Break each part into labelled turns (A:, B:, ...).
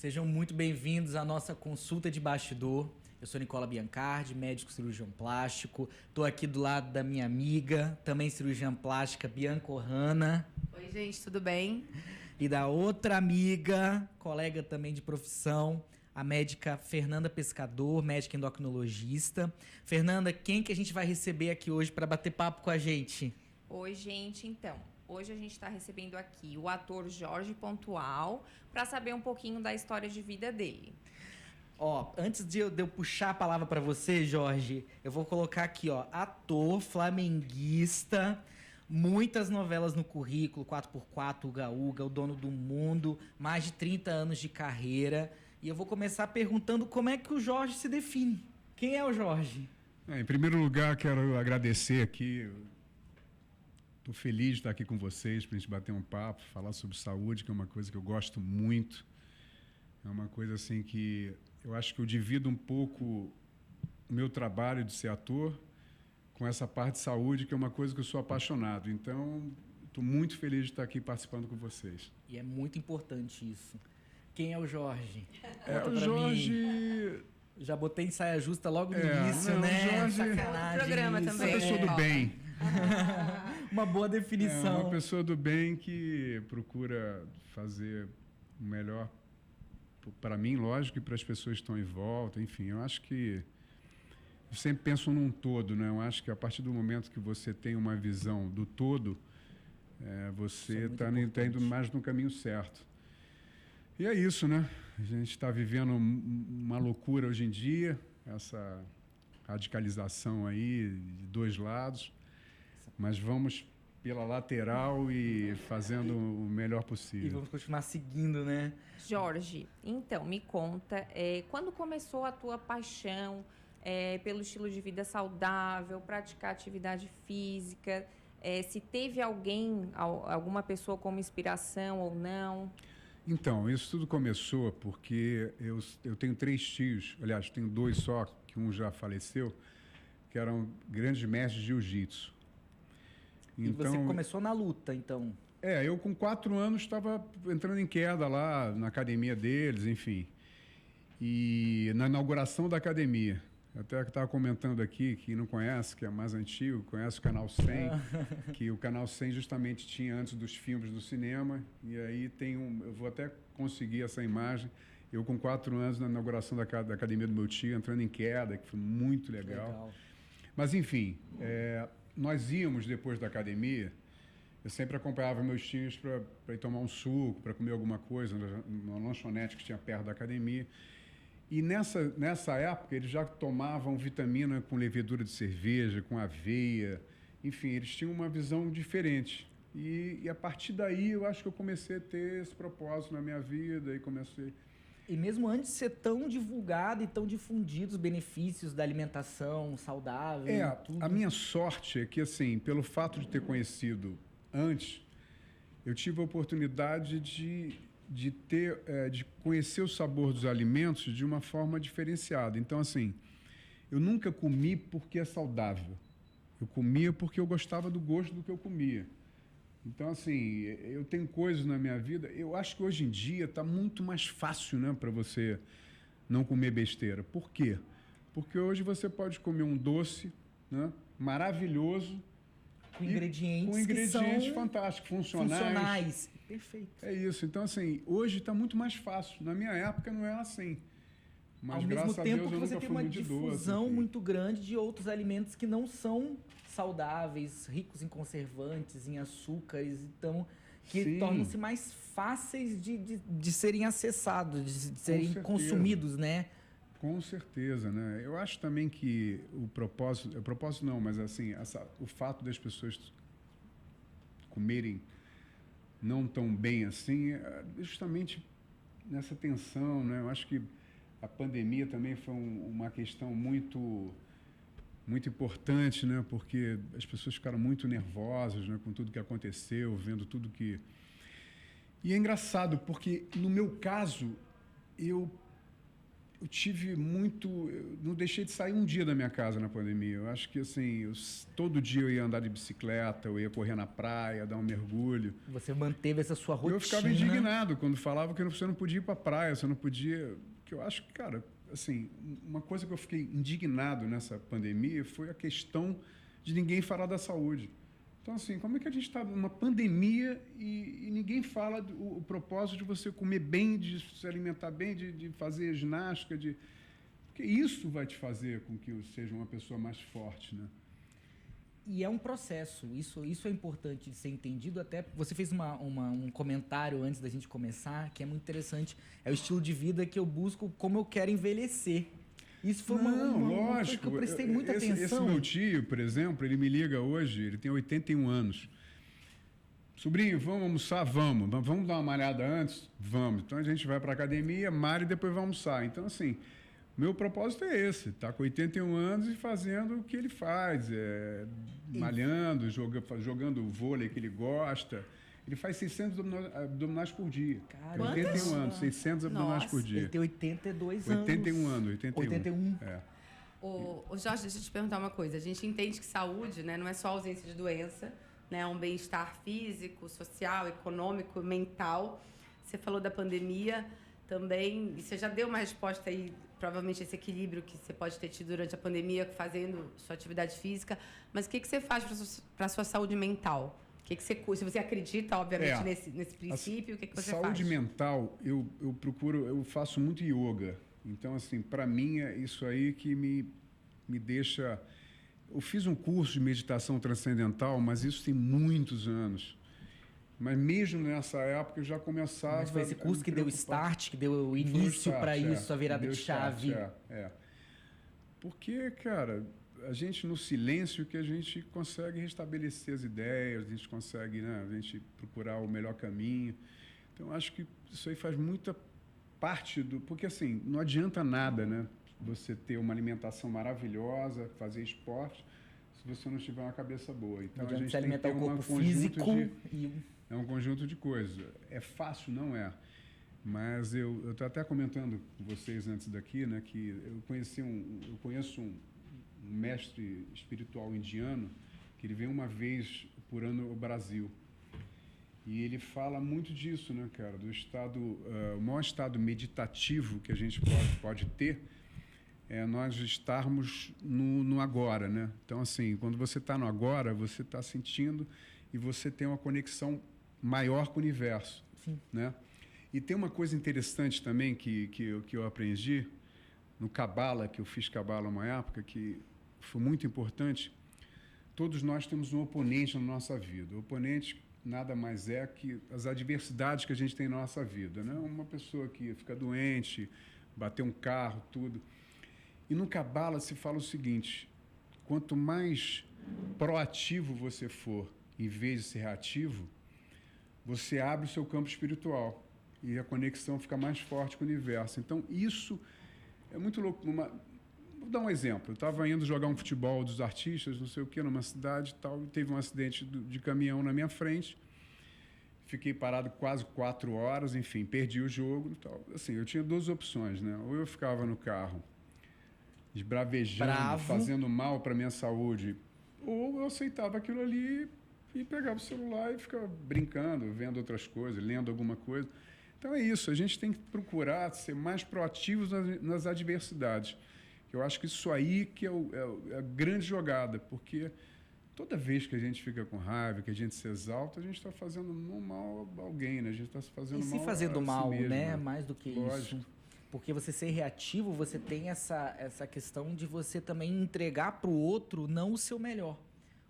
A: Sejam muito bem-vindos à nossa consulta de bastidor. Eu sou Nicola Biancardi, médico cirurgião plástico. Estou aqui do lado da minha amiga, também cirurgiã plástica, Bianca Ohana.
B: Oi, gente, tudo bem?
A: E da outra amiga, colega também de profissão, a médica Fernanda Pescador, médica endocrinologista. Fernanda, quem que a gente vai receber aqui hoje para bater papo com a gente?
B: Oi, gente, então. Hoje a gente está recebendo aqui o ator Jorge Pontual para saber um pouquinho da história de vida dele.
A: Ó, antes de eu puxar a palavra para você, Jorge, eu vou colocar aqui, ó, ator, flamenguista, muitas novelas no currículo, 4x4, Uga Uga, O Dono do Mundo, mais de 30 anos de carreira. E eu vou começar perguntando como é que o Jorge se define. Quem é o Jorge?
C: Em primeiro lugar, quero agradecer aqui. Estou feliz de estar aqui com vocês para a gente bater um papo, falar sobre saúde, que é uma coisa que eu gosto muito. É uma coisa assim que eu acho que eu divido um pouco o meu trabalho de ser ator com essa parte de saúde, que é uma coisa que eu sou apaixonado. Então, estou muito feliz de estar aqui participando com vocês.
A: E é muito importante isso. Quem é o Jorge?
C: O Jorge...
A: Já botei em saia justa logo no início, né?
C: Jorge...
B: Sacanagem. Programa
A: isso.
B: também.
C: Uma pessoa do bem.
A: Uma boa definição.
C: Uma pessoa do bem que procura fazer o melhor para mim, lógico, e para as pessoas que estão em volta. Enfim, eu acho que... Eu sempre penso num todo, né? Eu acho que a partir do momento que você tem uma visão do todo, você está indo mais no caminho certo. E é isso, né? A gente está vivendo uma loucura hoje em dia, essa radicalização aí de dois lados, mas vamos pela lateral e fazendo o melhor possível.
A: E vamos continuar seguindo, né?
B: Jorge, então, me conta, quando começou a tua paixão pelo estilo de vida saudável, praticar atividade física, se teve alguma pessoa como inspiração ou não?
C: Então, isso tudo começou porque eu tenho 3 tios, aliás, tenho 2 só, que um já faleceu, que eram grandes mestres de jiu-jitsu.
A: E então, você começou na luta, então?
C: Eu com 4 anos estava entrando em queda lá na academia deles, enfim. E na inauguração da academia, até que estava comentando aqui, quem não conhece, que é mais antigo, conhece o Canal 100, que o Canal 100 justamente tinha antes dos filmes do cinema, e aí eu vou até conseguir essa imagem, eu com 4 anos na inauguração da academia do meu tio, entrando em queda, que foi muito legal. Mas enfim, nós íamos depois da academia, eu sempre acompanhava meus tios para ir tomar um suco, para comer alguma coisa, numa lanchonete que tinha perto da academia. E nessa época eles já tomavam vitamina com levedura de cerveja, com aveia, enfim, eles tinham uma visão diferente. E a partir daí eu acho que eu comecei a ter esse propósito na minha vida e comecei...
A: E mesmo antes de ser tão divulgado e tão difundido os benefícios da alimentação saudável e tudo.
C: A minha sorte é que, assim, pelo fato de ter conhecido antes, eu tive a oportunidade de conhecer o sabor dos alimentos de uma forma diferenciada. Então, assim, eu nunca comi porque é saudável. Eu comia porque eu gostava do gosto do que eu comia. Então, assim, eu tenho coisas na minha vida... Eu acho que hoje em dia está muito mais fácil, né, para você não comer besteira. Por quê? Porque hoje você pode comer um doce, né, maravilhoso...
A: Com ingredientes
C: que são fantásticos, funcionais.
A: Perfeito.
C: É isso. Então, assim, hoje está muito mais fácil. Na minha época não era assim. Mas,
A: ao
C: graças
A: mesmo
C: a
A: tempo
C: Deus,
A: que
C: eu
A: você
C: nunca
A: tem
C: fui
A: uma
C: muito de doce,
A: difusão muito grande de outros alimentos que não são saudáveis, ricos em conservantes, em açúcares, então, que tornam-se mais fáceis de serem acessados, de serem consumidos, né?
C: Com certeza, né? Eu acho também que o propósito não, mas assim, o fato das pessoas comerem não tão bem assim, é justamente nessa tensão, né? Eu acho que a pandemia também foi uma questão muito importante, né? Porque as pessoas ficaram muito nervosas, né? Com tudo que aconteceu, vendo tudo que... E é engraçado, porque no meu caso, eu eu não deixei de sair um dia da minha casa na pandemia. Eu acho que, assim, todo dia eu ia andar de bicicleta, eu ia correr na praia, dar um mergulho.
A: Você manteve essa sua rotina.
C: Eu ficava indignado quando falava que você não podia ir para a praia, você não podia... Que eu acho que, cara, assim, uma coisa que eu fiquei indignado nessa pandemia foi a questão de ninguém falar da saúde. Então, assim, como é que a gente está numa pandemia e ninguém fala o propósito de você comer bem, de se alimentar bem, de fazer ginástica, porque isso vai te fazer com que você seja uma pessoa mais forte, né?
A: E é um processo, isso é importante de ser entendido. Até você fez um comentário antes da gente começar, que é muito interessante. É o estilo de vida que eu busco, como eu quero envelhecer. Isso foi uma coisa que eu prestei muita atenção.
C: Esse meu tio, por exemplo, ele me liga hoje, ele tem 81 anos. Sobrinho, vamos almoçar? Vamos. Vamos dar uma malhada antes? Vamos. Então a gente vai para a academia, malha e depois vai almoçar. Então, assim, meu propósito é esse, tá com 81 anos e fazendo o que ele faz, malhando, jogando o vôlei que ele gosta. Ele faz 600 abdominais por dia.
A: Cara,
C: 81 anos, 600 abdominais por dia.
A: Ele tem 82 anos.
C: 81 anos, 81. É.
D: Ô Jorge, deixa eu te perguntar uma coisa. A gente entende que saúde, né, não é só ausência de doença, né, é um bem-estar físico, social, econômico, mental. Você falou da pandemia também, e você já deu uma resposta aí, provavelmente esse equilíbrio que você pode ter tido durante a pandemia fazendo sua atividade física, mas o que você faz para a sua saúde mental? Se você acredita, obviamente, nesse princípio, o que você faz?
C: Saúde mental, eu faço muito yoga. Então, assim, para mim, é isso aí que me deixa... Eu fiz um curso de meditação transcendental, mas isso tem muitos anos. Mas mesmo nessa época, eu já começava...
A: Mas foi esse curso que deu o start, que deu o início para isso, a virada de chave.
C: Porque, cara... A gente, no silêncio, que a gente consegue restabelecer as ideias, a gente consegue, né, a gente procurar o melhor caminho. Então, acho que isso aí faz muita parte do... Porque, assim, não adianta nada, né? Você ter uma alimentação maravilhosa, fazer esporte, se você não tiver uma cabeça boa. Então, a gente
A: se alimentar
C: tem que ter
A: o corpo físico
C: é um conjunto de coisas. É fácil? Não é. Mas eu estou até comentando com vocês antes daqui, né, que eu conheço um mestre espiritual indiano, que ele vem uma vez por ano ao Brasil. E ele fala muito disso, né, cara? Do estado, o maior estado meditativo que a gente pode ter é nós estarmos no agora, né? Então, assim, quando você está no agora, você está sentindo e você tem uma conexão maior com o universo.
A: Sim.
C: Né? E tem uma coisa interessante também que eu aprendi no Cabala, que eu fiz Cabala uma época, que foi muito importante. Todos nós temos um oponente na nossa vida. O oponente nada mais é que as adversidades que a gente tem na nossa vida, né? Uma pessoa que fica doente, bater um carro, tudo. E no Cabala se fala o seguinte: quanto mais proativo você for, em vez de ser reativo, você abre o seu campo espiritual e a conexão fica mais forte com o universo. Então, isso é muito louco. Vou dar um exemplo. Eu estava indo jogar um futebol dos artistas, não sei o quê, numa cidade e tal, e teve um acidente de caminhão na minha frente. Fiquei parado quase 4 horas, enfim, perdi o jogo e tal. Assim, eu tinha 2 opções, né? Ou eu ficava no carro esbravejando, fazendo mal para minha saúde, ou eu aceitava aquilo ali e pegava o celular e ficava brincando, vendo outras coisas, lendo alguma coisa. Então é isso, a gente tem que procurar ser mais proativos nas adversidades. Eu acho que isso aí que é a grande jogada, porque toda vez que a gente fica com raiva, que a gente se exalta, a gente está fazendo mal a alguém, né? A gente está se fazendo mal a si mesmo. E se fazendo mal,
A: né? Mais do que
C: Lógico.
A: Isso. Porque você ser reativo, você tem essa questão de você também entregar para o outro não o seu melhor.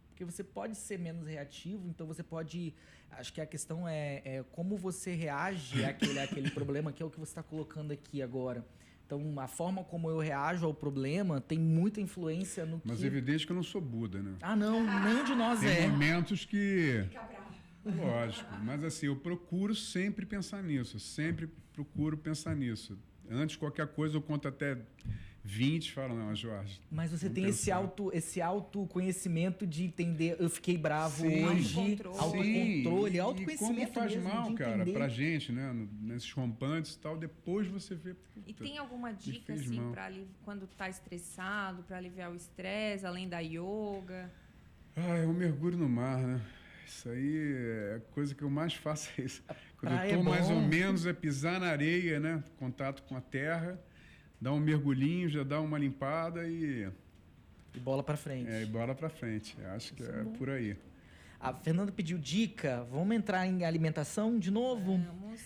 A: Porque você pode ser menos reativo, então você pode... Acho que a questão é como você reage àquele problema, que é o que você está colocando aqui agora. Então, a forma como eu reajo ao problema tem muita influência no que...
C: Mas é evidente que eu não sou Buda, né?
A: Ah, não. Nenhum de nós é.
C: Tem momentos que... Fica bravo. Lógico. Mas, assim, eu procuro sempre pensar nisso. Sempre procuro pensar nisso. Antes de qualquer coisa, eu conto até 20 falam, não, Jorge.
A: Mas você
C: vamos
A: tem
C: pensar.
A: esse autoconhecimento de entender, eu fiquei bravo
C: Sim,
A: hoje, autocontrole,
C: E
A: autoconhecimento
C: como faz
A: mesmo,
C: mal,
A: de
C: cara,
A: entender.
C: pra gente, né? Nesses rompantes e tal, depois você vê...
B: E
C: puta,
B: tem alguma dica,
C: fez
B: assim,
C: mal.
B: quando tá estressado, para aliviar o estresse, além da yoga?
C: eu mergulho no mar, né? Isso aí é a coisa que eu mais faço, é isso. Quando
A: praia
C: eu tô
A: é
C: mais
A: bom.
C: ou menos é pisar na areia, né? Contato com a terra, dar um mergulhinho, já dá uma limpada e
A: E bola pra frente.
C: e bora pra frente. Eu acho que
A: Isso
C: é
A: é bom.
C: por aí.
A: A Fernanda pediu dica, vamos entrar em alimentação de novo?
B: Vamos.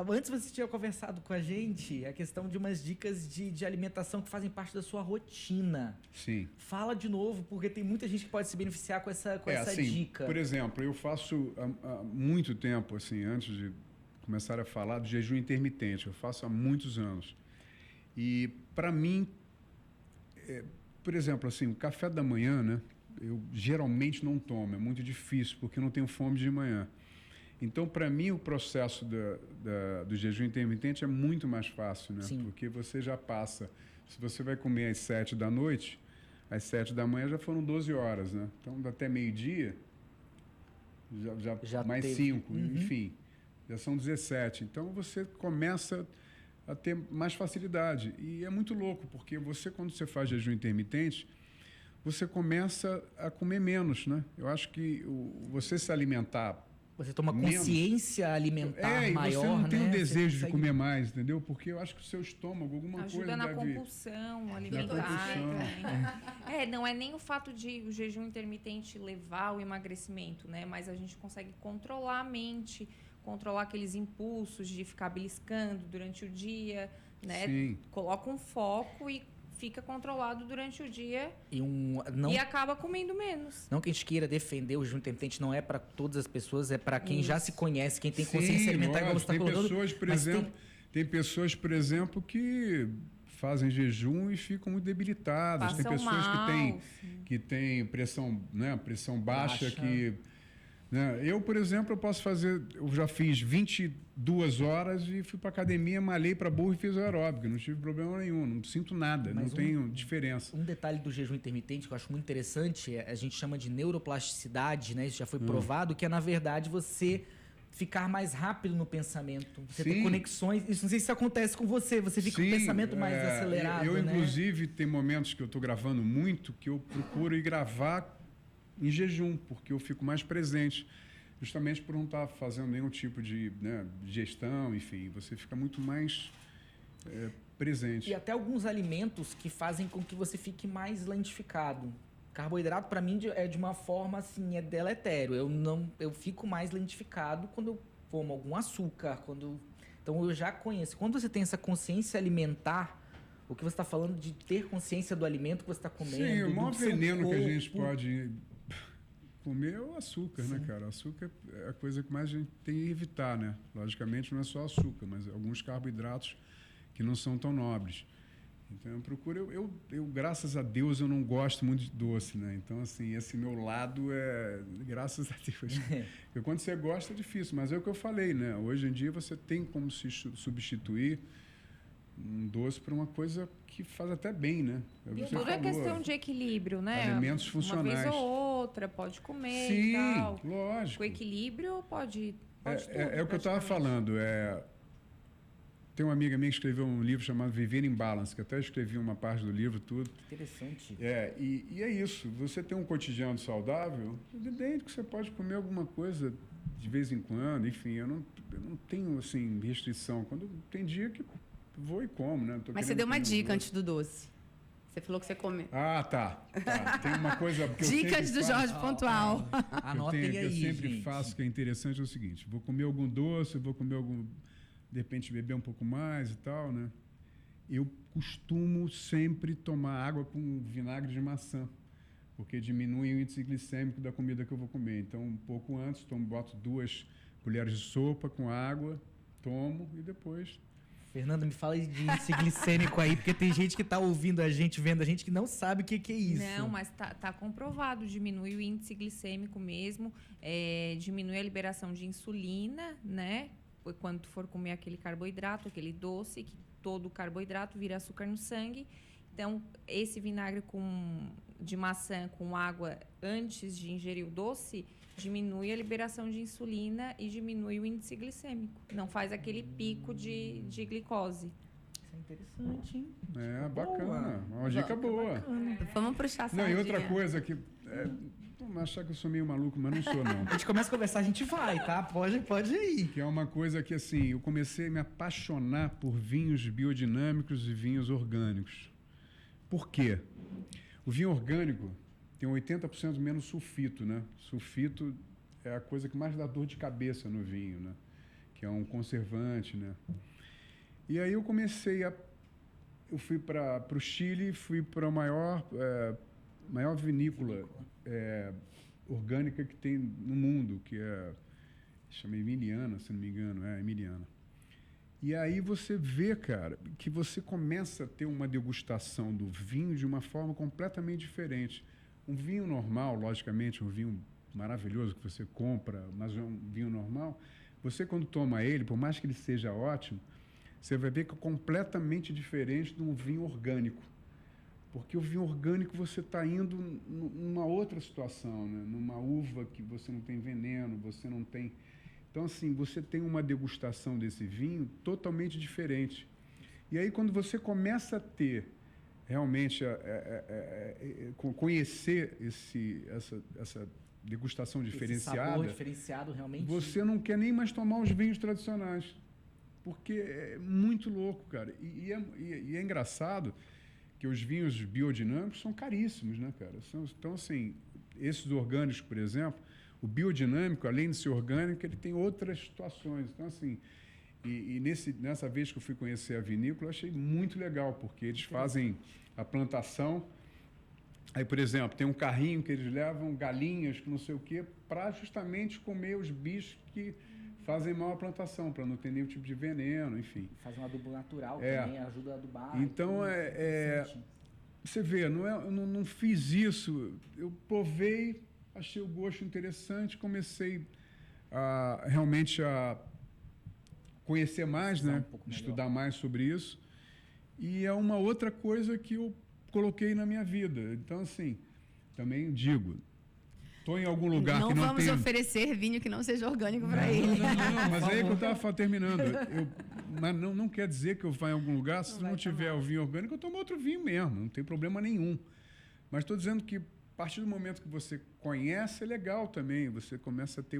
A: Antes você tinha conversado com a gente a questão de umas dicas de alimentação que fazem parte da sua rotina.
C: Sim.
A: Fala de novo, porque tem muita gente que pode se beneficiar com essa
C: assim,
A: dica.
C: por exemplo, eu faço há muito tempo, assim, antes de começar a falar do jejum intermitente, eu faço há muitos anos. E, para mim, por exemplo, assim, o café da manhã, né, eu geralmente não tomo, é muito difícil, porque eu não tenho fome de manhã. Então, para mim, o processo do jejum intermitente é muito mais fácil, né?
A: Sim.
C: Porque você já passa, se você vai comer às 7 da noite, às 7 da manhã já foram 12 horas, né? Então, até meio-dia,
A: Já
C: mais
A: teve.
C: 5,
A: Uhum.
C: enfim, já são 17. Então, você começa a ter mais facilidade. E é muito louco, porque você, quando você faz jejum intermitente, você começa a comer menos, né? Eu acho que você se alimentar...
A: Você toma
C: menos.
A: consciência alimentar
C: e
A: maior,
C: você não tem
A: né?
C: o
A: Você
C: desejo de
A: consegue-
C: comer mais, entendeu? Porque eu acho que o seu estômago, alguma
B: Ajuda
C: coisa
B: na
C: deve...
B: compulsão alimentar.
C: compulsão.
B: Não é nem o fato de o jejum intermitente levar ao emagrecimento, né? Mas a gente consegue controlar a mente, controlar aqueles impulsos de ficar beliscando durante o dia, né?
C: Sim.
B: Coloca um foco e fica controlado durante o dia
A: Não,
B: e acaba comendo menos.
A: não que a gente queira defender o jejum intermitente, não é para todas as pessoas, é para quem já
B: Isso.
A: se conhece, quem tem
C: Sim,
A: consciência alimentar, igual você está
C: tem
A: colocando.
C: pessoas, por
A: mas
C: exemplo, tem pessoas, por exemplo, que fazem jejum e ficam muito debilitadas.
B: Passam
C: Tem pessoas
B: mal,
C: que têm pressão, né, pressão baixa,
A: Baixa.
C: que... Né, eu, por exemplo, eu já fiz 22 horas e fui para academia, malhei para burro e fiz aeróbica. Não tive problema nenhum, não sinto nada,
A: Mas
C: não tenho diferença.
A: Um detalhe do jejum intermitente que eu acho muito interessante, a gente chama de neuroplasticidade, né? Isso já foi provado, que é, na verdade, você ficar mais rápido no pensamento. Você ter
C: Sim.
A: conexões. Isso não sei se isso acontece com você. Você fica com o pensamento mais acelerado,
C: Eu,
A: né?
C: inclusive, tem momentos que eu estou gravando muito que eu procuro ir gravar em jejum, porque eu fico mais presente. Justamente por não estar fazendo nenhum tipo de, né, digestão, enfim. Você fica muito mais presente.
A: E até alguns alimentos que fazem com que você fique mais lentificado. Carboidrato, para mim, é de uma forma assim, é deletério. Eu fico mais lentificado quando eu como algum açúcar, então eu já conheço. Quando você tem essa consciência alimentar, o que você está falando de ter consciência do alimento que você está comendo.
C: Sim, o maior
A: do seu
C: veneno que a gente
A: corpo.
C: pode comer é o açúcar, né, cara? O açúcar é a coisa que mais a gente tem que evitar, né? Logicamente, não é só açúcar, mas alguns carboidratos que não são tão nobres. Então, eu procuro... Eu, graças a Deus, eu não gosto muito de doce, né? Então, assim, esse meu lado é... Graças a Deus. Porque quando você gosta, é difícil. Mas é o que eu falei, né? Hoje em dia, você tem como se substituir um doce por uma coisa que faz até bem, né? Você
B: Tudo é
C: falou,
B: questão de equilíbrio, né?
C: alimentos funcionais.
B: Uma vez ou outra, pode comer
C: Sim,
B: e tal.
C: lógico.
B: Com equilíbrio, pode tudo.
C: É o que eu estava
B: praticamente.
C: falando. Tem uma amiga minha que escreveu um livro chamado Viver em Balance, que até escrevi uma parte do livro, tudo.
A: Interessante.
C: E é isso. Você tem um cotidiano saudável, evidente que você pode comer alguma coisa de vez em quando. Enfim, eu não tenho, assim, restrição. Quando tem dia que vou e como, né?
D: Mas você deu uma dica antes do doce. Você falou que você come.
C: Ah, tá. Tem uma coisa... porque eu
D: Dicas
C: sempre
D: do
C: faço-
D: Jorge Pontual.
A: Anotem
C: que eu
A: aí,
C: sempre
A: gente.
C: faço, que é interessante, é o seguinte: vou comer algum doce, vou comer de repente beber um pouco mais e tal, né? Eu costumo sempre tomar água com vinagre de maçã, porque diminui o índice glicêmico da comida que eu vou comer. Então, um pouco antes, boto 2 colheres de sopa com água, tomo e depois...
A: Fernanda, me fala de índice glicêmico aí, porque tem gente que tá ouvindo a gente, vendo a gente, que não sabe o que é isso.
B: Não, mas tá comprovado, diminui o índice glicêmico mesmo, diminui a liberação de insulina, né? Quando tu for comer aquele carboidrato, aquele doce, que todo carboidrato vira açúcar no sangue. Então, esse vinagre de maçã com água antes de ingerir o doce diminui a liberação de insulina e diminui o índice glicêmico. Não faz aquele pico de glicose.
A: Isso é interessante, hein?
C: É, bacana. Uma dica boa.
D: Vamos puxar a
C: Não, e
D: sardinha.
C: outra coisa que... Vão achar que eu sou meio maluco, mas não sou, não.
A: A gente começa a conversar, a gente vai, tá? Pode ir.
C: Que é uma coisa que, assim, eu comecei a me apaixonar por vinhos biodinâmicos e vinhos orgânicos. Por quê? O vinho orgânico tem 80% menos sulfito, né? Sulfito é a coisa que mais dá dor de cabeça no vinho, né? Que é um conservante, né? E aí eu fui para o Chile, fui para a maior vinícola orgânica que tem no mundo, que chama Emiliana, se não me engano, Emiliana. E aí você vê, cara, que você começa a ter uma degustação do vinho de uma forma completamente diferente. Um vinho normal, logicamente, um vinho maravilhoso que você compra, mas é um vinho normal, você quando toma ele, por mais que ele seja ótimo, você vai ver que é completamente diferente de um vinho orgânico. Porque o vinho orgânico você está indo numa outra situação, né? Numa uva que você não tem veneno, você não tem... Então, assim, você tem uma degustação desse vinho totalmente diferente. E aí, quando você começa a ter, realmente, conhecer essa degustação diferenciada...
A: Esse sabor diferenciado, realmente...
C: Você não quer nem mais tomar os vinhos tradicionais. Porque é muito louco, cara. E é engraçado que os vinhos biodinâmicos são caríssimos, né, cara? Então, assim, esses orgânicos, por exemplo... O biodinâmico, além de ser orgânico, ele tem outras situações. Então, assim, nessa vez que eu fui conhecer a vinícola, eu achei muito legal, porque eles fazem a plantação. Aí, por exemplo, tem um carrinho que eles levam galinhas, não sei o quê, para justamente comer os bichos que fazem mal à plantação, para não ter nenhum tipo de veneno, enfim.
A: Faz um adubo natural também, ajuda a adubar.
C: Então, você vê, eu não fiz isso, eu provei... Achei o gosto interessante, comecei realmente a conhecer mais, né? Estudar mais sobre isso. E é uma outra coisa que eu coloquei na minha vida. Então, assim, também digo, estou em algum lugar que não tem...
D: Não vamos oferecer vinho que não seja orgânico para ele.
C: Não, mas aí que eu estava terminando. Mas não quer dizer que eu vá em algum lugar, se não tiver o vinho orgânico, eu tomo outro vinho mesmo, não tem problema nenhum. Mas estou dizendo que a partir do momento que você conhece, é legal também. Você começa a ter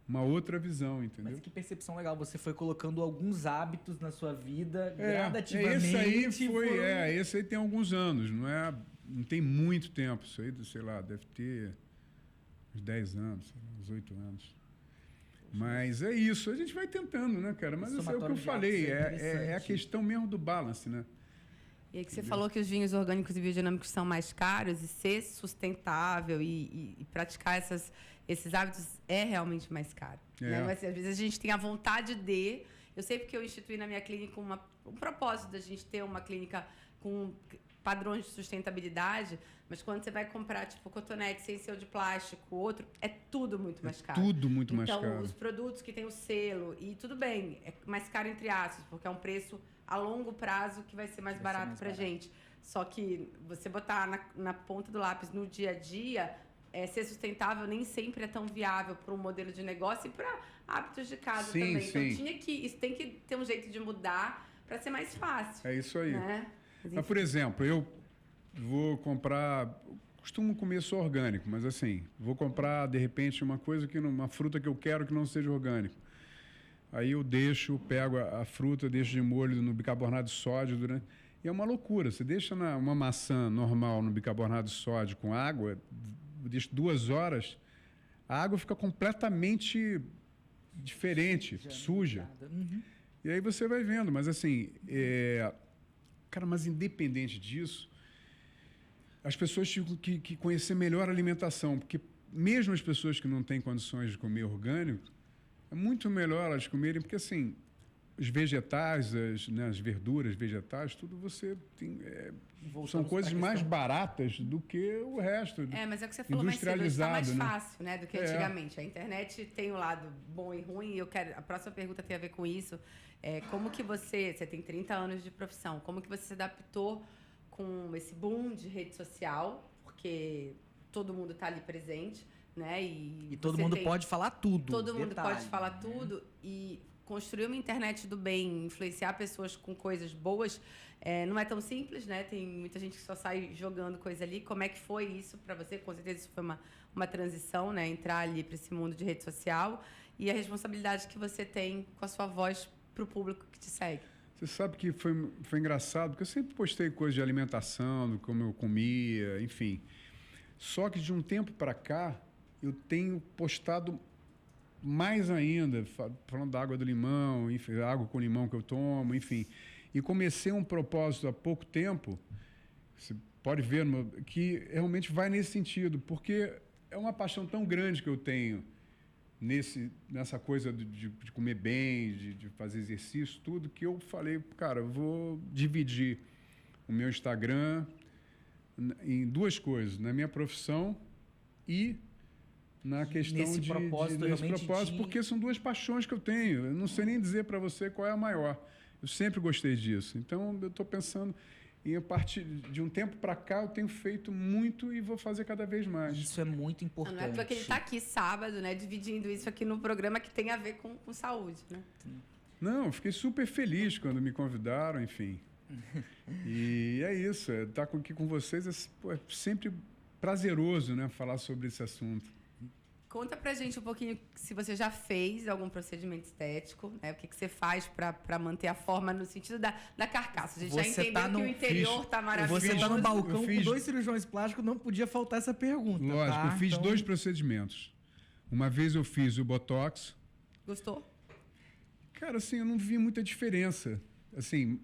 C: uma outra visão, entendeu?
A: Mas que percepção legal. Você foi colocando alguns hábitos na sua vida gradativamente.
C: Esse aí tem alguns anos, não tem muito tempo. Isso aí, sei lá, deve ter uns 10 anos, uns 8 anos. Mas é isso, a gente vai tentando, né, cara? Mas isso é o que eu falei, é a questão mesmo do balance, né?
D: E aí que você falou que os vinhos orgânicos e biodinâmicos são mais caros, e ser sustentável e praticar esses hábitos é realmente mais caro. Né? Mas às vezes a gente tem a vontade de... Eu sei porque eu instituí na minha clínica um propósito da gente ter uma clínica com padrões de sustentabilidade, mas quando você vai comprar, tipo, cotonete sem selo de plástico, outro, é tudo muito mais caro.
C: Tudo muito mais caro.
D: Então, os produtos que têm o selo, e tudo bem, é mais caro entre aspas, porque é um preço a longo prazo que vai ser mais barato para a gente. Só que você botar na ponta do lápis no dia a dia, ser sustentável nem sempre é tão viável para um modelo de negócio e para hábitos de casa também.
C: Sim.
D: Então, isso tem que ter um jeito de mudar para ser mais fácil.
C: É isso aí.
D: Né?
C: Mas, por exemplo, eu vou comprar... Costumo comer só orgânico, mas assim, vou comprar, de repente, uma fruta que eu quero que não seja orgânico. Aí eu pego a fruta, deixo de molho no bicarbonato de sódio e é uma loucura. Você deixa uma maçã normal no bicarbonato de sódio com água, deixa 2 horas, a água fica completamente diferente, suja.
A: Uhum.
C: E aí você vai vendo, mas assim, cara, mas independente disso, as pessoas tinham que conhecer melhor a alimentação, porque mesmo as pessoas que não têm condições de comer orgânico, é muito melhor elas comerem, porque assim, os vegetais, as verduras, vegetais, tudo você tem... são coisas mais baratas do que o resto.
D: Mas é o que você falou mais cedo, está mais fácil, né, do que antigamente. A internet tem o lado bom e ruim, e a próxima pergunta tem a ver com isso. Como que você tem 30 anos de profissão, como que você se adaptou com esse boom de rede social, porque todo mundo está ali presente, né?
A: E todo mundo pode falar tudo.
D: Todo mundo
A: detalhe,
D: pode falar
A: né?
D: tudo. E construir uma internet do bem, influenciar pessoas com coisas boas, não é tão simples, né? Tem muita gente que só sai jogando coisa ali. Como é que foi isso para você? Com certeza isso foi uma transição, né? Entrar ali para esse mundo de rede social e a responsabilidade que você tem com a sua voz para o público que te segue.
C: Você sabe que foi engraçado, porque eu sempre postei coisas de alimentação, do como eu comia, enfim. Só que de um tempo para cá, eu tenho postado mais ainda, falando da água do limão, enfim, água com limão que eu tomo, enfim. E comecei um propósito há pouco tempo, você pode ver, que realmente vai nesse sentido, porque é uma paixão tão grande que eu tenho nessa coisa de comer bem, de fazer exercício, tudo, que eu falei, cara, eu vou dividir o meu Instagram em duas coisas, na minha profissão e na questão
A: nesse propósito,
C: porque são duas paixões que eu tenho. Eu não sei nem dizer para você qual é a maior. Eu sempre gostei disso. Então, eu estou pensando em, a partir de um tempo para cá, eu tenho feito muito e vou fazer cada vez mais.
A: Isso é muito importante.
D: Não é porque ele está aqui sábado, né, dividindo isso aqui no programa que tem a ver com saúde, né?
C: Não, fiquei super feliz quando me convidaram, enfim. E é isso, estar aqui com vocês é sempre prazeroso, né, falar sobre esse assunto.
D: Conta pra gente um pouquinho se você já fez algum procedimento estético, né? O que você faz para manter a forma no sentido da carcaça. A gente já entendeu que o interior tá maravilhoso.
A: Você tá no balcão com 2 cirurgiões plásticos, não podia faltar essa pergunta.
C: Lógico,
A: tá?
C: eu fiz 2 procedimentos. Uma vez eu fiz o Botox.
D: Gostou?
C: Cara, assim, eu não vi muita diferença. Assim,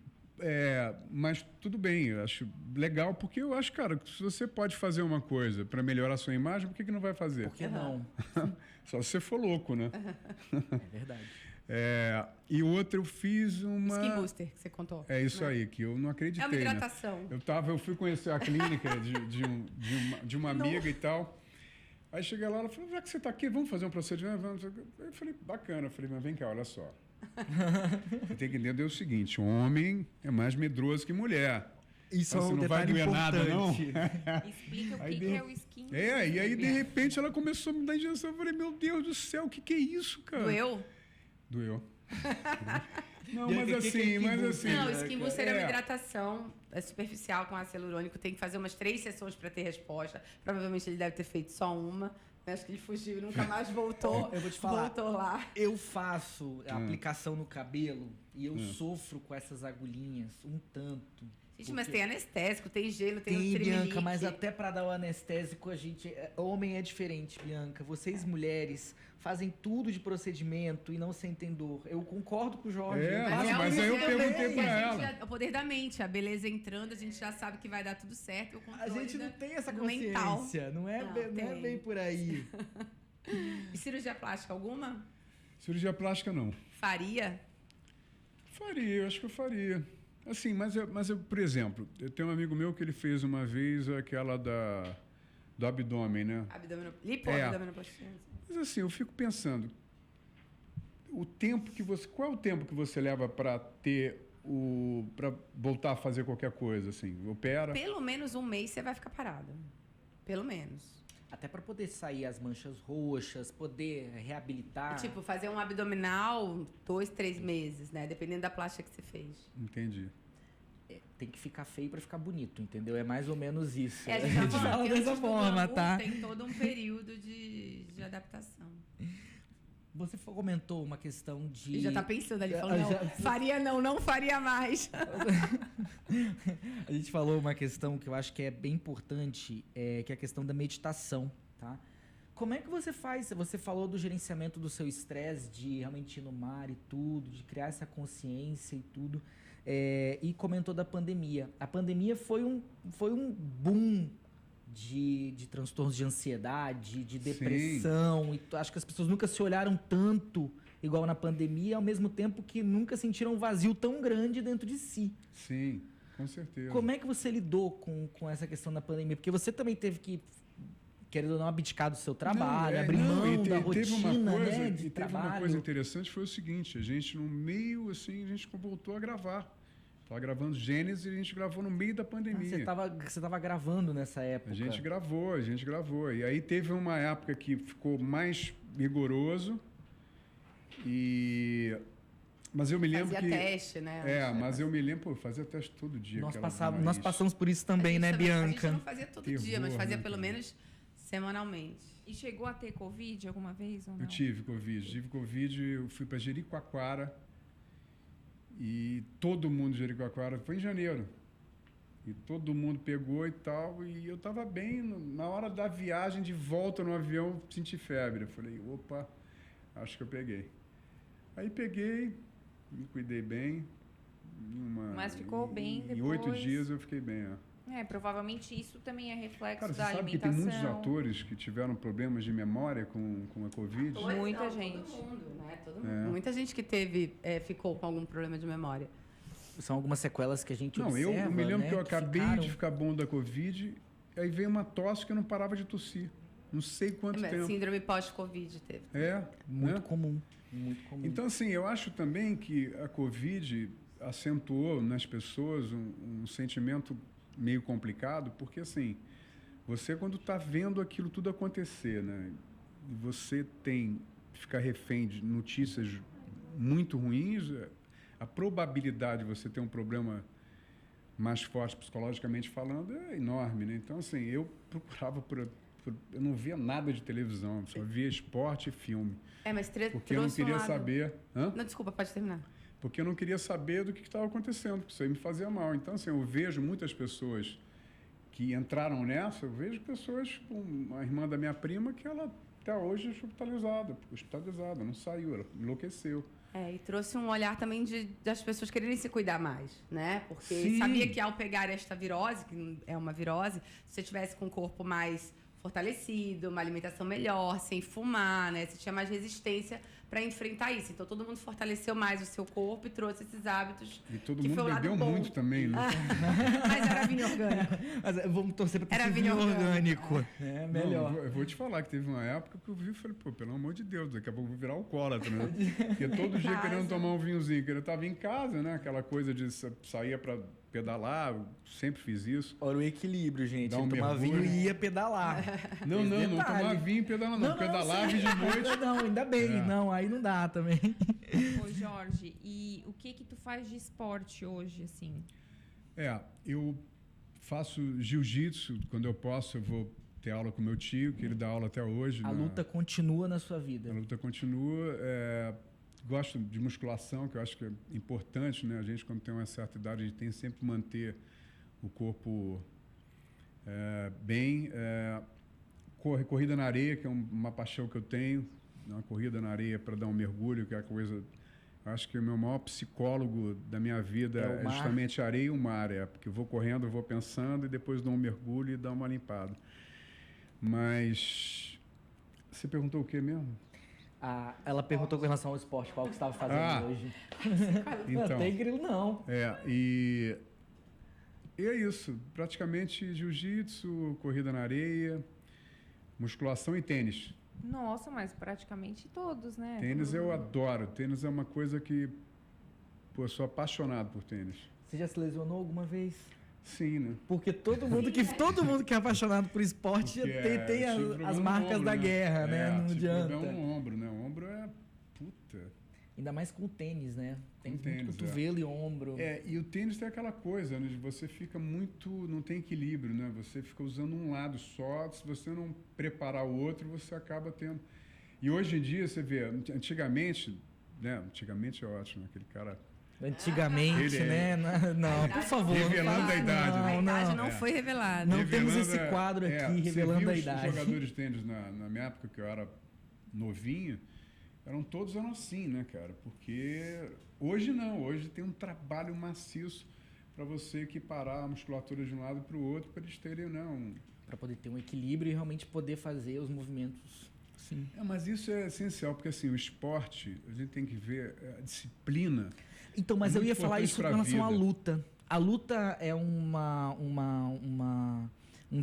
C: mas tudo bem, eu acho legal, porque eu acho, cara, que se você pode fazer uma coisa para melhorar a sua imagem, por que não vai fazer?
A: Por que não?
C: Só se você for louco, né?
A: É verdade.
C: E outra eu fiz uma...
D: Skin Booster, que você contou.
C: É isso aí, que eu não acreditei.
D: É uma hidratação.
C: Né? Eu fui conhecer a clínica de uma amiga e tal. Aí cheguei lá, ela falou, já que você está aqui, vamos fazer um procedimento? Vamos. Eu falei, bacana. Eu falei, mas vem cá, olha só. Você tem que entender o seguinte, homem é mais medroso que mulher.
A: Isso
C: então,
A: é um
C: não vai doer nada, não?
B: Explica o que é o skin.
C: E aí, de repente, ela começou a me dar injeção. Eu falei, meu Deus do céu, o que é isso, cara? Doeu. Não, mas assim...
D: Não, o Skin Booster é uma hidratação superficial com ácido hialurônico. Tem que fazer umas 3 sessões para ter resposta. Provavelmente ele deve ter feito só uma. Acho que ele fugiu e nunca mais voltou.
A: Eu vou te falar.
D: Voltou lá.
A: Eu faço a aplicação no cabelo e eu sofro com essas agulhinhas um tanto.
D: Gente, mas tem anestésico, tem gelo, tem
A: Tem,
D: o tremelique.
A: Bianca, mas até para dar o anestésico, a gente... Homem é diferente, Bianca. Vocês, mulheres, fazem tudo de procedimento e não sentem dor. Eu concordo com o Jorge.
C: Mas aí eu perguntei para ela.
D: O poder da mente, a beleza entrando, a gente já sabe que vai dar tudo certo.
A: A gente não tem essa consciência.
D: Mental.
A: Não é bem por aí.
D: E cirurgia plástica alguma?
C: Cirurgia plástica, não.
D: Faria?
C: Faria, eu acho que eu faria. Assim, mas eu, por exemplo, eu tenho um amigo meu que ele fez uma vez aquela do abdômen, né?
D: Lipoabdominoplastia.
C: Mas assim, eu fico pensando, qual é o tempo que você leva para para voltar a fazer qualquer coisa, assim? Opera?
D: Pelo menos um mês você vai ficar parada. Pelo menos.
A: Até para poder sair as manchas roxas, poder reabilitar.
D: Tipo, fazer um abdominal 2, 3 meses, né? Dependendo da plástica que você fez.
C: Entendi.
A: Tem que ficar feio para ficar bonito, entendeu? É mais ou menos isso.
D: A gente fala
A: dessa forma, tá?
D: Tem todo um período de adaptação.
A: Você comentou uma questão de...
D: Ele já tá pensando ali, falando, faria não faria mais.
A: A gente falou uma questão que eu acho que é bem importante, que é a questão da meditação, tá? Como é que você faz? Você falou do gerenciamento do seu estresse, de realmente ir no mar e tudo, de criar essa consciência e tudo, e comentou da pandemia. A pandemia foi um boom de transtornos de ansiedade, de depressão. E acho que as pessoas nunca se olharam tanto igual na pandemia, ao mesmo tempo que nunca sentiram um vazio tão grande dentro de si.
C: Sim, com certeza.
A: Como é que você lidou com essa questão da pandemia? Porque você também teve que, querendo ou não, abdicar do seu trabalho, abrir mão da rotina, né, de trabalho.
C: Uma coisa interessante, foi o seguinte, a gente no meio, assim, a gente voltou a gravar. Estava gravando Gênesis e a gente gravou no meio da pandemia.
A: Você tava gravando nessa época.
C: A gente gravou. E aí teve uma época que ficou mais rigoroso. Mas eu me lembro
D: Fazia teste, né?
C: Mas eu me lembro, fazia teste todo dia.
A: Nós passamos por isso também, né, Bianca?
D: A gente não fazia todo dia, mas fazia pelo menos semanalmente.
B: E chegou a ter Covid alguma vez ou não?
C: Eu tive Covid, eu fui para Jericoacoara e todo mundo de Jericoacoara, foi em janeiro, e todo mundo pegou e tal, e eu estava bem, na hora da viagem de volta no avião, senti febre, eu falei, opa, acho que eu peguei. Aí peguei, me cuidei bem.
B: Mas ficou bem depois?
C: Em 8 dias eu fiquei bem,
B: provavelmente isso também é reflexo
C: Cara,
B: da
C: você sabe
B: alimentação.
C: que tem muitos atores que tiveram problemas de memória com a Covid?
B: Muita gente.
D: Todo mundo, né? Muita gente que teve, ficou com algum problema de memória.
A: São algumas sequelas que a gente observa,
C: eu me lembro,
A: né,
C: que eu acabei de ficar bom da Covid, aí veio uma tosse que eu não parava de tossir. Não sei quanto tempo.
D: Síndrome pós-Covid teve.
A: Muito comum. Muito comum.
C: Então, assim, eu acho também que a Covid acentuou nas pessoas um sentimento meio complicado, porque, assim, você quando está vendo aquilo tudo acontecer, né, e você ficar refém de notícias muito ruins, a probabilidade de você ter um problema mais forte psicologicamente falando é enorme, né? Então, assim, eu procurava eu não via nada de televisão, só via esporte e filme.
D: Mas
C: porque eu não queria saber...
D: Não, desculpa, pode terminar.
C: Porque eu não queria saber do que estava acontecendo, porque isso aí me fazia mal. Então, assim, eu vejo muitas pessoas que entraram nessa, eu vejo pessoas, como a irmã da minha prima, que ela até hoje é hospitalizada, não saiu, ela enlouqueceu.
D: E trouxe um olhar também das pessoas quererem se cuidar mais, né? Porque
C: Sim.
D: sabia que ao pegar esta virose, que é uma virose, se você tivesse com o corpo mais fortalecido, uma alimentação melhor, sem fumar, né? Você tinha mais resistência para enfrentar isso. Então, todo mundo fortaleceu mais o seu corpo e trouxe esses hábitos.
C: E todo mundo bebeu muito também, né?
D: Mas era vinho orgânico.
A: Mas vamos torcer para ter
D: vinho
A: orgânico. É melhor.
C: Não, eu vou te falar que teve uma época que eu vi e falei, pelo amor de Deus, daqui a pouco eu vou virar alcoólatra, né? Porque todo dia querendo tomar um vinhozinho. Eu estava em casa, né? Aquela coisa de sair para pedalar, eu sempre fiz isso.
A: Olha o equilíbrio, gente.
C: Dar um
A: tomar
C: mergulho.
A: vinho e ia pedalar.
C: Não tomar vinho e pedalar, não. Pedalava de noite.
A: Não, ainda bem. Não, aí não dá também.
B: Ô, Jorge, e o que tu faz de esporte hoje, assim?
C: Eu faço jiu-jitsu. Quando eu posso, eu vou ter aula com meu tio, que ele dá aula até hoje.
A: A luta continua na sua vida.
C: A luta continua. Gosto de musculação, que eu acho que é importante, né? A gente, quando tem uma certa idade, a gente tem sempre que manter o corpo bem. Corrida na areia, que é uma paixão que eu tenho. Uma corrida na areia para dar um mergulho, que é a coisa... Acho que o meu maior psicólogo da minha vida é justamente a areia e o mar. Porque eu vou correndo, eu vou pensando e depois dou um mergulho e dou uma limpada. Mas... Você perguntou o quê mesmo?
A: Ela perguntou com relação ao esporte, qual que você estava fazendo hoje.
C: Então,
A: não tem grilo, não.
C: E é isso. Praticamente jiu-jitsu, corrida na areia, musculação e tênis.
B: Nossa, mas praticamente todos, né?
C: Tênis eu adoro. Tênis é uma coisa que... eu sou apaixonado por tênis.
A: Você já se lesionou alguma vez?
C: Sim, né?
A: Porque todo mundo que é apaixonado por esporte tem as marcas da guerra, né? Não adianta.
C: Um ombro, né? O ombro é... Puta.
A: Ainda mais com o tênis, né? Tem muito
C: tênis,
A: cotovelo e ombro.
C: E o tênis tem aquela coisa, né? Você fica muito... Não tem equilíbrio, né? Você fica usando um lado só. Se você não preparar o outro, você acaba tendo... E hoje em dia, você vê... Antigamente, né? Antigamente é ótimo, aquele cara...
A: Antigamente, né? Não, por favor.
C: Revelando a idade.
D: A idade não foi revelada.
A: Não temos esse quadro aqui revelando a idade.
C: Os jogadores de tênis na minha época, que eu era novinho, todos eram assim, né, cara? Porque hoje não. Hoje tem um trabalho maciço para você equiparar a musculatura de um lado para o outro, para eles terem,
A: para poder ter um equilíbrio e realmente poder fazer os movimentos. Sim.
C: Mas isso é essencial, porque assim, o esporte, a gente tem que ver a disciplina.
A: Então, mas eu ia falar isso com relação à luta. A luta é um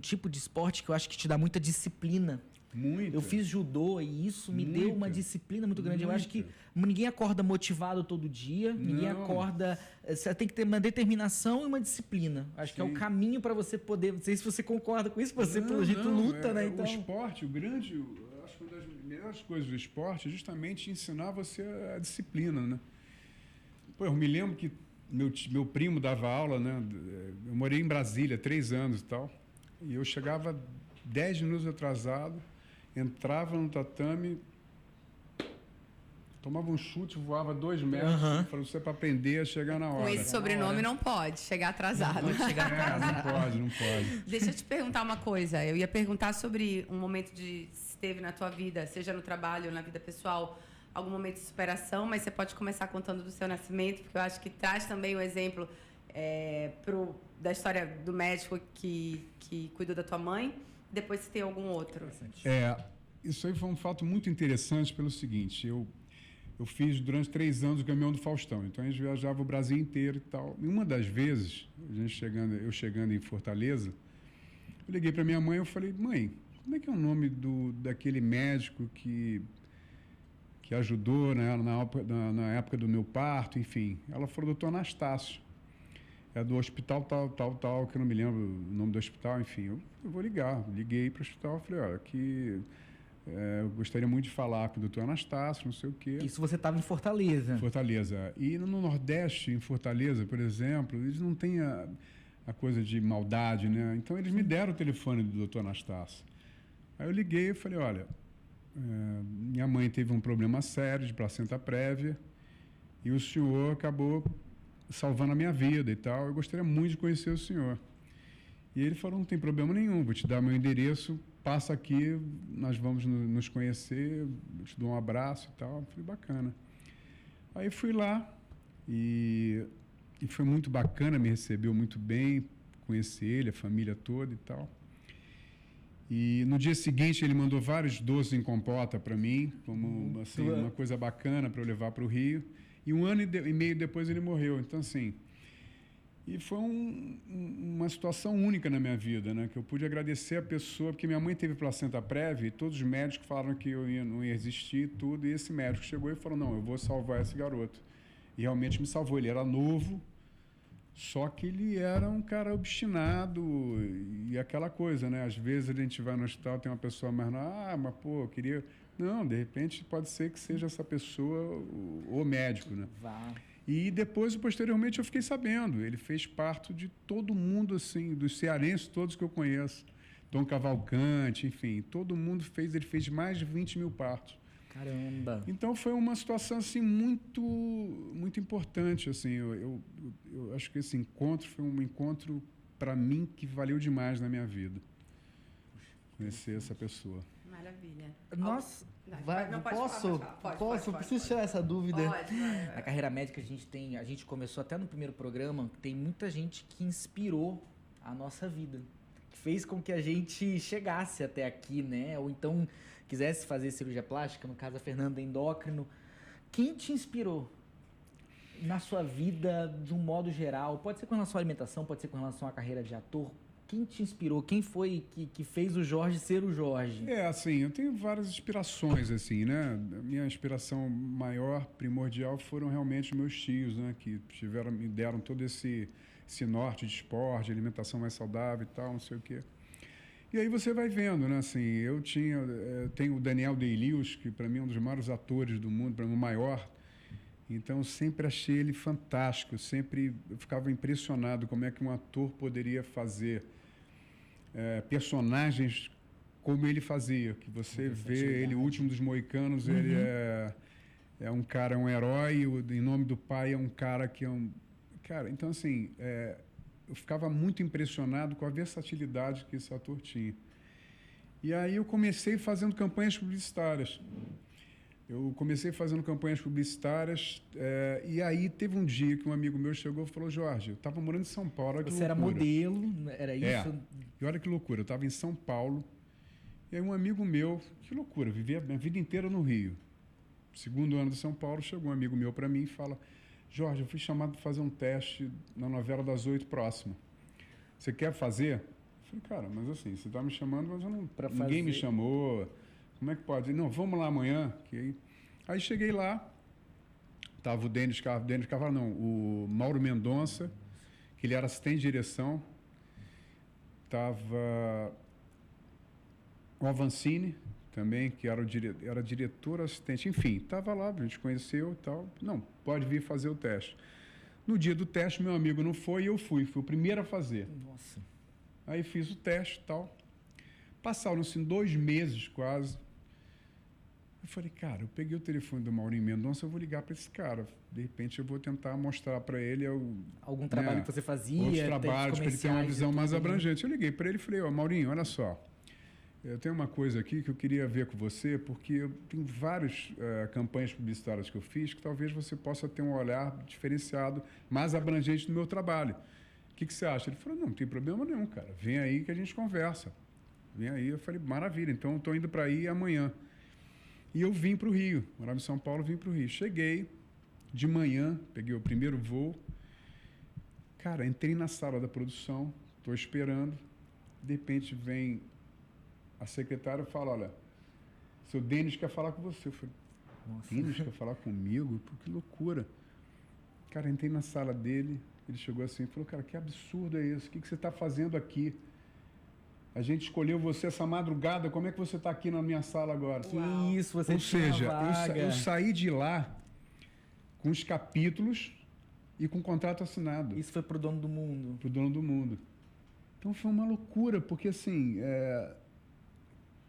A: tipo de esporte que eu acho que te dá muita disciplina.
C: Muito.
A: Eu fiz judô e isso me deu uma disciplina muito grande. Eu acho que ninguém acorda motivado todo dia, ninguém acorda... Você tem que ter uma determinação e uma disciplina. Acho que é o caminho para você poder... Não sei se você concorda com isso, você pelo jeito luta, né? Então...
C: O esporte, acho que uma das melhores coisas do esporte é justamente ensinar você a disciplina, né? Pô, eu me lembro que meu primo dava aula, né? Eu morei em Brasília 3 anos e tal, e eu chegava 10 minutos atrasado, entrava no tatame, tomava um chute, voava 2 metros. Falei, você é para aprender a chegar na hora.
D: Com esse sobrenome não pode chegar atrasado.
A: Não pode chegar atrasado.
C: Não pode.
D: Deixa eu te perguntar uma coisa. Eu ia perguntar sobre um momento que esteve na tua vida, seja no trabalho ou na vida pessoal, algum momento de superação, mas você pode começar contando do seu nascimento, porque eu acho que traz também o exemplo da história do médico que cuidou da tua mãe. Depois, se tem algum outro.
C: Isso aí foi um fato muito interessante pelo seguinte, eu fiz durante 3 anos o caminhão do Faustão, então a gente viajava o Brasil inteiro e tal. E uma das vezes, eu chegando em Fortaleza, eu liguei para minha mãe e falei, mãe, como é que é o nome daquele médico que ajudou, né, na época do meu parto, enfim. Ela falou, doutor Anastácio. É do hospital tal, que eu não me lembro o nome do hospital, enfim. Eu vou ligar. Liguei para o hospital e falei, olha, eu gostaria muito de falar com o doutor Anastácio, não sei o quê.
A: Isso você estava em Fortaleza.
C: Fortaleza. E no Nordeste, em Fortaleza, por exemplo, eles não têm a coisa de maldade, né? Então, eles me deram o telefone do doutor Anastácio. Aí eu liguei e falei, olha, minha mãe teve um problema sério de placenta prévia e o senhor acabou salvando a minha vida e tal. Eu gostaria muito de conhecer o senhor. E ele falou, não tem problema nenhum, vou te dar meu endereço, passa aqui, nós vamos nos conhecer, eu te dou um abraço e tal. Eu falei, bacana. Aí fui lá e foi muito bacana, me recebeu muito bem, conheci ele, a família toda e tal. E no dia seguinte ele mandou vários doces em compota para mim, como assim, uma coisa bacana para eu levar para o Rio. E 1 ano e meio depois ele morreu. Então, assim, e foi uma situação única na minha vida, né? Que eu pude agradecer a pessoa, porque minha mãe teve placenta prévia e todos os médicos falaram que não ia existir tudo. E esse médico chegou e falou, não, eu vou salvar esse garoto. E realmente me salvou. Ele era novo, só que ele era um cara obstinado e aquela coisa, né? Às vezes a gente vai no hospital, tem uma pessoa mais nova, mas pô, eu queria... Não, de repente pode ser que seja essa pessoa o médico, né? E depois, posteriormente, eu fiquei sabendo. Ele fez parte de todo mundo, assim, dos cearenses todos que eu conheço. Tom Cavalcante, enfim, todo mundo fez. Ele fez mais de 20 mil partos.
A: Caramba!
C: Então foi uma situação assim muito, muito importante, assim. Eu acho que esse encontro foi um encontro para mim que valeu demais na minha vida. Conhecer essa pessoa.
D: Maravilha.
A: Nossa,
D: pode
A: posso?
D: falar.
A: Preciso tirar essa dúvida.
D: Pode.
A: Na carreira médica a gente começou até no primeiro programa, tem muita gente que inspirou a nossa vida, que fez com que a gente chegasse até aqui, né? Ou então quisesse fazer cirurgia plástica, no caso a Fernanda endócrino. Quem te inspirou na sua vida de um modo geral? Pode ser com relação à alimentação, pode ser com relação à carreira de ator. Quem te inspirou? Quem foi que fez o Jorge ser o Jorge?
C: Assim, eu tenho várias inspirações, assim, né? A minha inspiração maior, primordial, foram realmente meus tios, né? Que me deram todo esse norte de esporte, de alimentação mais saudável e tal, não sei o quê. E aí você vai vendo, né? Assim, eu tenho o Daniel Day-Lewis, que para mim é um dos maiores atores do mundo, para mim o maior. Então, eu sempre achei ele fantástico, eu ficava impressionado como é que um ator poderia fazer personagens como ele fazia, que você vê ele, o último dos moicanos, ele é um cara, um herói, em nome do pai é um cara que é um... Cara, então assim, eu ficava muito impressionado com a versatilidade que esse ator tinha. E aí eu comecei fazendo campanhas publicitárias. E aí teve um dia que um amigo meu chegou e falou, Jorge, eu estava morando em São Paulo.
A: Você era modelo, era isso?
C: E olha que loucura, eu estava em São Paulo, e aí um amigo meu, que loucura, vivia a minha vida inteira no Rio. 2º ano de São Paulo, chegou um amigo meu para mim e fala, Jorge, eu fui chamado para fazer um teste na novela das 8 próxima. Você quer fazer? Eu falei, cara, mas assim, você está me chamando, mas ninguém me chamou. como é que pode? Não, vamos lá amanhã. Aí cheguei lá, estava o Denis Carvalho, não, o Mauro Mendonça, que ele era assistente de direção, estava o Avancini também, que era diretor assistente, enfim, estava lá, a gente conheceu e tal. Não, pode vir fazer o teste. No dia do teste, meu amigo não foi e eu fui o primeiro a fazer.
A: Nossa.
C: Aí fiz o teste e tal. Passaram-se 2 meses quase. Eu falei, cara, eu peguei o telefone do Maurinho Mendonça, eu vou ligar para esse cara. De repente eu vou tentar mostrar para ele
A: algum trabalho que você fazia,
C: outros trabalhos, para ele ter uma visão mais
A: tudo.
C: abrangente. Eu liguei para ele e falei, Maurinho, olha só, eu tenho uma coisa aqui que eu queria ver com você, porque eu tenho várias campanhas publicitárias que eu fiz que talvez você possa ter um olhar diferenciado, mais abrangente no meu trabalho. O que você acha? Ele falou, não tem problema nenhum, cara. Vem aí que a gente conversa. Vem aí. Eu falei, maravilha, então eu estou indo para aí amanhã. E eu vim para o Rio. Morava em São Paulo, vim para o Rio. Cheguei de manhã, peguei o primeiro voo. Cara, entrei na sala da produção, estou esperando. De repente vem a secretária e fala, olha, seu Denis quer falar com você. Eu falei, Denis quer falar comigo? Pô, que loucura. Cara, entrei na sala dele, ele chegou assim e falou, cara, que absurdo é isso? O que você está fazendo aqui? A gente escolheu você essa madrugada, como é que você está aqui na minha sala agora?
A: Que isso, você
C: Ou
A: tinha
C: seja,
A: vaga.
C: eu saí de lá com os capítulos e com o contrato assinado.
A: Isso foi pro dono do mundo.
C: Pro dono do mundo. Então foi uma loucura, porque assim...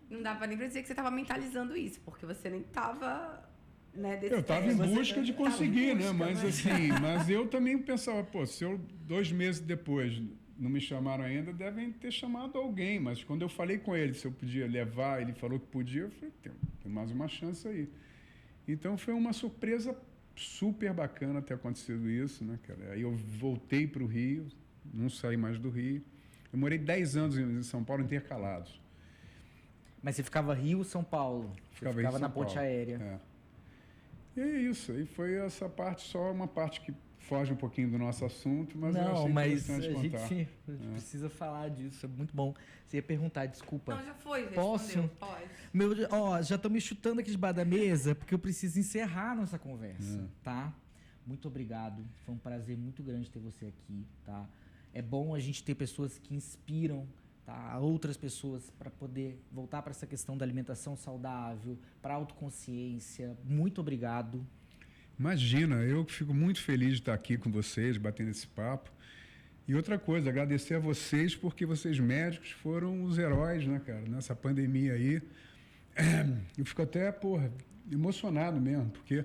D: Não dava nem para dizer que você estava mentalizando isso, porque você nem estava... Né,
C: eu estava em busca de conseguir, né? Mas assim, mas eu também pensava, pô, se eu 2 meses depois não me chamaram ainda, devem ter chamado alguém. Mas quando eu falei com ele se eu podia levar, ele falou que podia, eu falei, tem mais uma chance aí. Então foi uma surpresa super bacana ter acontecido isso, né, cara? Aí eu voltei para o Rio, não saí mais do Rio. Eu morei 10 anos em São Paulo intercalados.
A: Mas você ficava Rio, São Paulo? Você ficava na ponte aérea.
C: É. E é isso, aí foi essa parte, só uma parte que foge um pouquinho do nosso assunto, mas eu achei interessante contar.
A: A gente precisa falar disso, é muito bom. Você ia perguntar, desculpa.
D: Não, já foi,
A: Posso?
D: Pode.
A: Já estão me chutando aqui debaixo da mesa, porque eu preciso encerrar nossa conversa, tá? Muito obrigado, foi um prazer muito grande ter você aqui, tá? É bom a gente ter pessoas que inspiram, tá, outras pessoas para poder voltar para essa questão da alimentação saudável, para autoconsciência. Muito obrigado.
C: Imagina, eu fico muito feliz de estar aqui com vocês, batendo esse papo. E outra coisa, agradecer a vocês, porque vocês médicos foram os heróis, né, cara, nessa pandemia aí. Eu fico até, emocionado mesmo, porque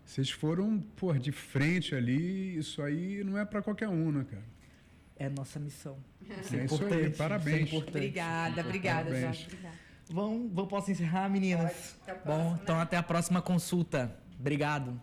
C: vocês foram, de frente ali, isso aí não é para qualquer um, né, cara?
A: É nossa missão.
C: Isso é isso aí, parabéns.
D: Obrigada, Jorge.
A: Posso encerrar, meninas?
D: Pode, até a próxima,
A: Bom, então até a próxima consulta. Obrigado.